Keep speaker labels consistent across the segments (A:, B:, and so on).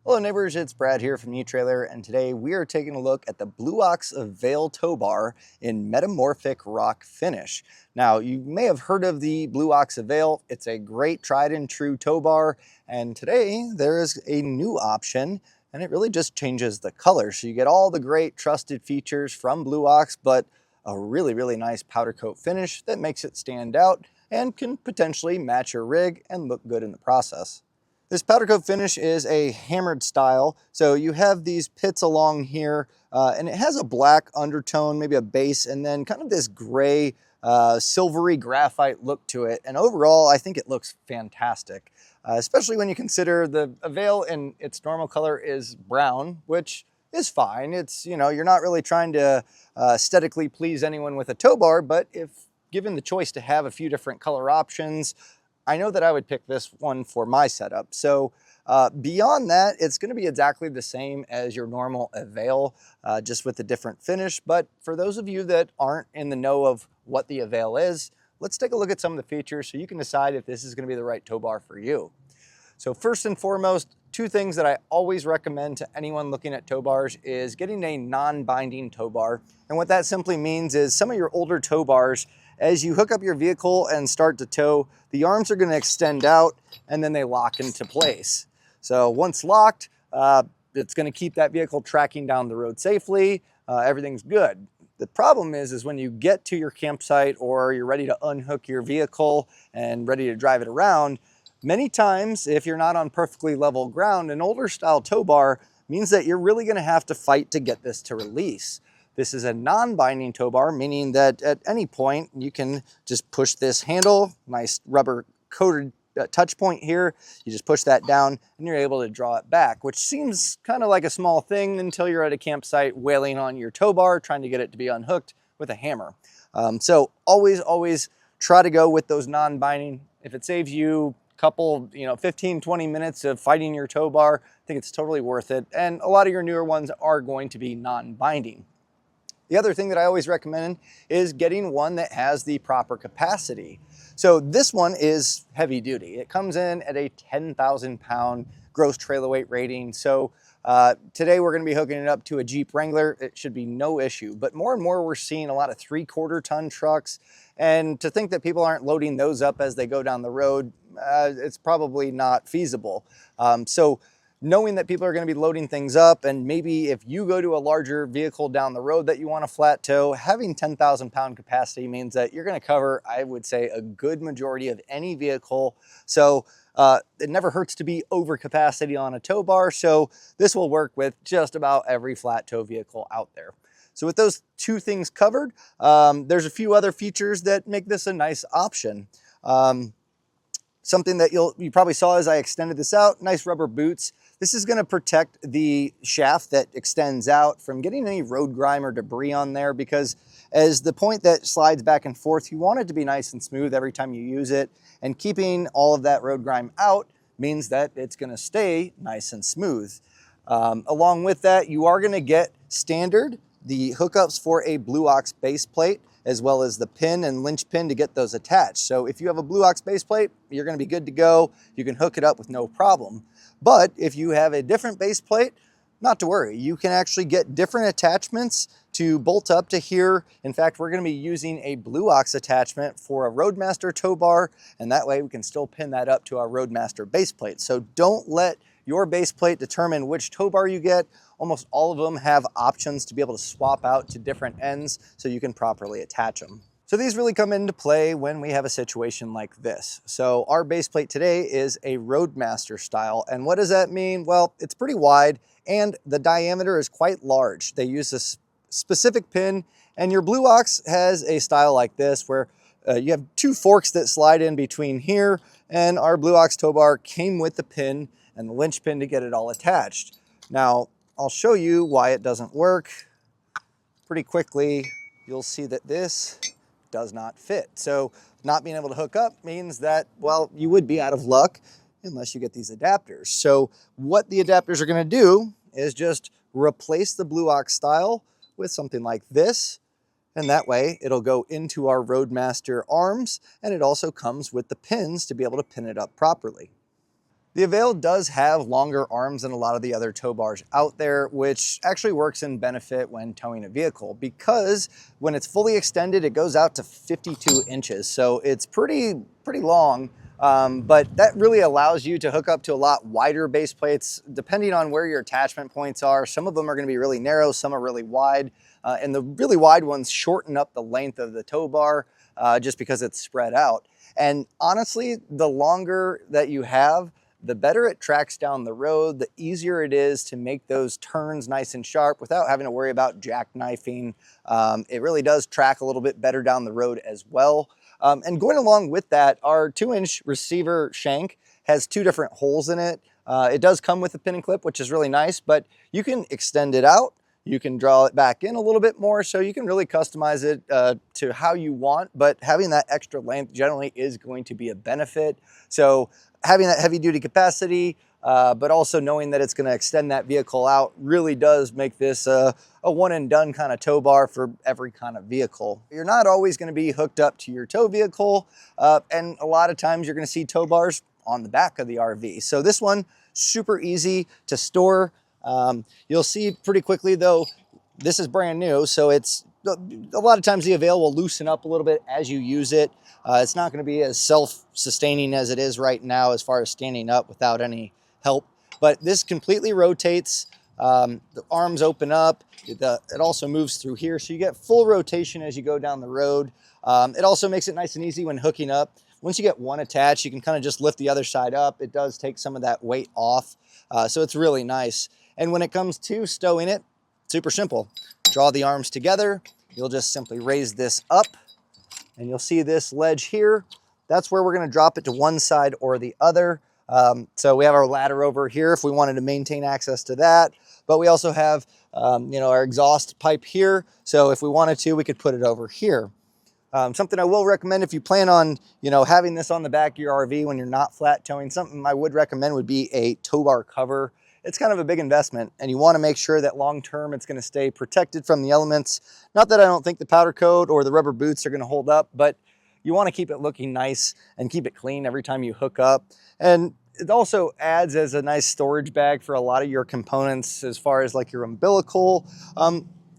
A: Hello neighbors, it's Brad here from etrailer, and today we are taking a look at the Blue Ox Avail tow bar in Metamorphic Rock Finish. Now, you may have heard of the Blue Ox Avail. It's a great tried and true tow bar, and today there is a new option, and it really just changes the color. So you get all the great trusted features from Blue Ox, but a really nice powder coat finish that makes it stand out and can potentially match your rig and look good in the process. This powder coat finish is a hammered style, so you have these pits along here, and it has a black undertone, maybe a base, and then kind of this gray, silvery graphite look to it. And overall, I think it looks fantastic, especially when you consider the Avail in its normal color is brown, which is fine. It's, you're not really trying to aesthetically please anyone with a tow bar, but if given the choice to have a few different color options, I know that I would pick this one for my setup. So beyond that, it's going to be exactly the same as your normal Avail, just with a different finish. But for those of you that aren't in the know of what the Avail is, let's take a look at some of the features so you can decide if this is going to be the right tow bar for you. So first and foremost, two things that I always recommend to anyone looking at tow bars is getting a non-binding tow bar. And what that simply means is some of your older tow bars, as you hook up your vehicle and start to tow, the arms are going to extend out and then they lock into place. So once locked, it's going to keep that vehicle tracking down the road safely. Everything's good. The problem is when you get to your campsite or you're ready to unhook your vehicle and ready to drive it around, many times, if you're not on perfectly level ground, an older style tow bar means that you're really going to have to fight to get this to release. This is a non-binding tow bar, meaning that at any point you can just push this handle, nice rubber coated touch point here. You just push that down and you're able to draw it back, which seems kind of like a small thing until you're at a campsite wailing on your tow bar, trying to get it to be unhooked with a hammer. So always try to go with those non-binding. If it saves you couple, 15, 20 minutes of fighting your tow bar, I think it's totally worth it. And a lot of your newer ones are going to be non-binding. The other thing that I always recommend is getting one that has the proper capacity. So this one is heavy duty. It comes in at a 10,000 pound gross trailer weight rating. So today we're going to be hooking it up to a Jeep Wrangler. It should be no issue, but more and more we're seeing a lot of 3/4 ton trucks. And to think that people aren't loading those up as they go down the road, it's probably not feasible. So knowing that people are going to be loading things up, and maybe if you go to a larger vehicle down the road that you want to flat tow, having 10,000 pound capacity means that you're going to cover, I would say, a good majority of any vehicle. So it never hurts to be over capacity on a tow bar. So this will work with just about every flat tow vehicle out there. So with those two things covered, there's a few other features that make this a nice option. Something that you probably saw as I extended this out, nice rubber boots. This is going to protect the shaft that extends out from getting any road grime or debris on there, because as the point that slides back and forth, you want it to be nice and smooth every time you use it. And keeping all of that road grime out means that it's going to stay nice and smooth. Along with that, you are going to get standard the hookups for a Blue Ox base plate, as well as the pin and linch pin to get those attached. So if you have a Blue Ox base plate, you're going to be good to go. You can hook it up with no problem. But if you have a different base plate, not to worry. You can actually get different attachments to bolt up to here. In fact, we're going to be using a Blue Ox attachment for a Roadmaster tow bar, and that way we can still pin that up to our Roadmaster base plate. So don't let your base plate determine which tow bar you get. Almost all of them have options to be able to swap out to different ends so you can properly attach them. So these really come into play when we have a situation like this. So our base plate today is a Roadmaster style. And what does that mean? Well, it's pretty wide and the diameter is quite large. They use this specific pin, and your Blue Ox has a style like this where you have two forks that slide in between here, and our Blue Ox tow bar came with the pin and the linch pin to get it all attached. Now, I'll show you why it doesn't work. Pretty quickly, you'll see that this does not fit. So not being able to hook up means that, well, you would be out of luck unless you get these adapters. So what the adapters are going to do is just replace the Blue Ox style with something like this, and that way it'll go into our Roadmaster arms, and it also comes with the pins to be able to pin it up properly. The Avail does have longer arms than a lot of the other tow bars out there, which actually works in benefit when towing a vehicle, because when it's fully extended, it goes out to 52 inches. So it's pretty long, but that really allows you to hook up to a lot wider base plates, depending on where your attachment points are. Some of them are going to be really narrow, some are really wide, and the really wide ones shorten up the length of the tow bar just because it's spread out. And honestly, the longer that you have, the better it tracks down the road, the easier it is to make those turns nice and sharp without having to worry about jackknifing. It really does track a little bit better down the road as well. And going along with that, our 2-inch receiver shank has 2 different holes in it. It does come with a pin and clip, which is really nice, but you can extend it out. You can draw it back in a little bit more, so you can really customize it to how you want, but having that extra length generally is going to be a benefit. So having that heavy duty capacity, but also knowing that it's going to extend that vehicle out really does make this a one and done kind of tow bar for every kind of vehicle. You're not always going to be hooked up to your tow vehicle, and a lot of times you're going to see tow bars on the back of the RV. So this one, super easy to store. You'll see pretty quickly though, this is brand new, so it's a lot of times the Avail will loosen up a little bit as you use it. It's not going to be as self-sustaining as it is right now as far as standing up without any help, but this completely rotates. The arms open up, it also moves through here, so you get full rotation as you go down the road. It also makes it nice and easy when hooking up. Once you get one attached, you can kind of just lift the other side up. It does take some of that weight off, so it's really nice. And when it comes to stowing it, super simple. Draw the arms together. You'll just simply raise this up, and you'll see this ledge here. That's where we're going to drop it to one side or the other. So we have our ladder over here if we wanted to maintain access to that. But we also have, our exhaust pipe here. So if we wanted to, we could put it over here. Something I will recommend if you plan on, having this on the back of your RV when you're not flat towing, something I would recommend would be a tow bar cover. It's kind of a big investment, and you want to make sure that long term it's going to stay protected from the elements. Not that I don't think the powder coat or the rubber boots are going to hold up, but you want to keep it looking nice and keep it clean every time you hook up. And it also adds as a nice storage bag for a lot of your components, as far as like your umbilical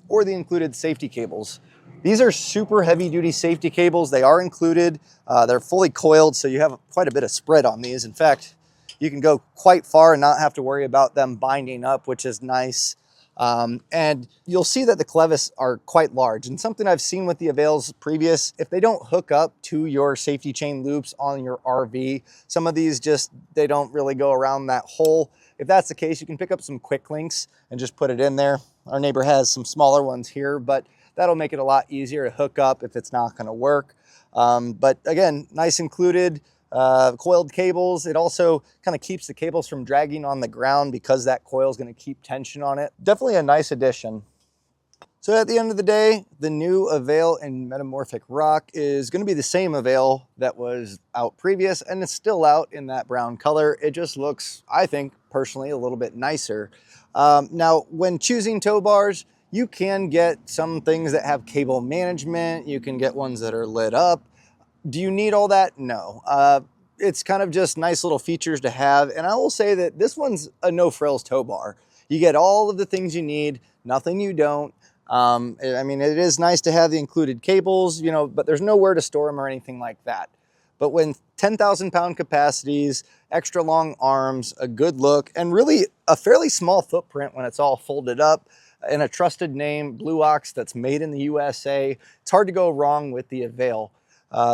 A: or the included safety cables. These are super heavy duty safety cables. They are included. They're fully coiled, so you have quite a bit of spread on these. In fact, you can go quite far and not have to worry about them binding up, which is nice. And you'll see that the clevis are quite large. And something I've seen with the Avails previous, if they don't hook up to your safety chain loops on your RV, some of these they don't really go around that hole. If that's the case, you can pick up some quick links and just put it in there. Our neighbor has some smaller ones here, but that'll make it a lot easier to hook up if it's not going to work. But again, nice included. Coiled cables. It also kind of keeps the cables from dragging on the ground because that coil is going to keep tension on it. Definitely a nice addition. So at the end of the day, the new Avail in Metamorphic Rock is going to be the same Avail that was out previous, and it's still out in that brown color. It just looks, I think, personally, a little bit nicer. Now, when choosing tow bars, you can get some things that have cable management. You can get ones that are lit up. Do you need all that? No. It's kind of just nice little features to have. And I will say that this one's a no frills tow bar. You get all of the things you need, nothing you don't. I mean, it is nice to have the included cables, but there's nowhere to store them or anything like that. But when 10,000 pound capacities, extra long arms, a good look, and really a fairly small footprint when it's all folded up, and a trusted name, Blue Ox, that's made in the USA, it's hard to go wrong with the Avail.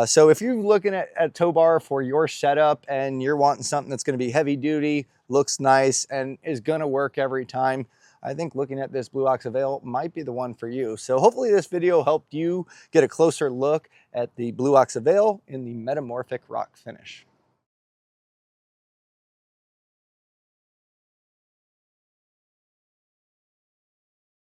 A: So if you're looking at a tow bar for your setup and you're wanting something that's going to be heavy duty, looks nice, and is going to work every time, I think looking at this Blue Ox Avail might be the one for you. So hopefully this video helped you get a closer look at the Blue Ox Avail in the Metamorphic Rock Finish.